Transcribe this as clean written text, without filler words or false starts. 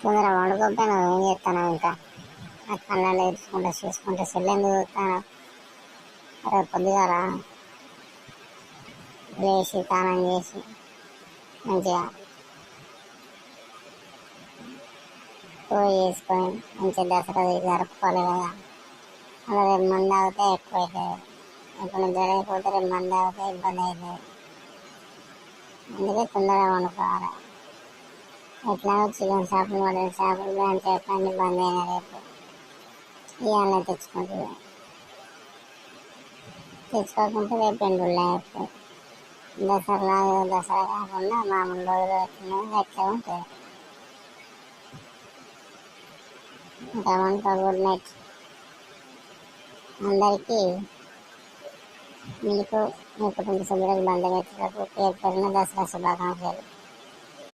తొందర వండుకోకపోయినా ఏం చేస్తాను ఇంకా ఆ కళ్ళలో ఇరుచుకుంటా చేసుకుంటే సెల్ ఎందుకు చూస్తాను. రేపు పొద్దుగాల లేచి స్నానం చేసి మంచిగా పూజ చేసుకొని మంచిగా దసరా జరుపుకోవాలి కదా. అలా రేపు మంది తాగితే ఎక్కువ అవుతుంది. ఇప్పుడు నిద్ర అయిపోతే రేపు మంది తాగితే ఇబ్బంది అవుతుంది. అందుకే తొందరగా వండుకోవాలి. ఎట్లాగో చికెన్ షాపులు మటన్ షాపులు బ్రాంచ్ షాపులు అన్నీ బంద్ అయినా రేపు ఇవాళ తెచ్చుకుంటుంది. తెచ్చుకోకుంటే రేపు ఎండుళ్ళు అయిపోతాయి. దసరా కాకుండా మామూలు రోజులు ఎట్లా ఉంటుంది. ఇంకా వంట గుడ్ నైట్ అందరికీ. మీకు మీ కుటుంబ సభ్యులకు బంధుమిత్రులకు పేరు పేరున దసరా శుభాకాంక్షలు.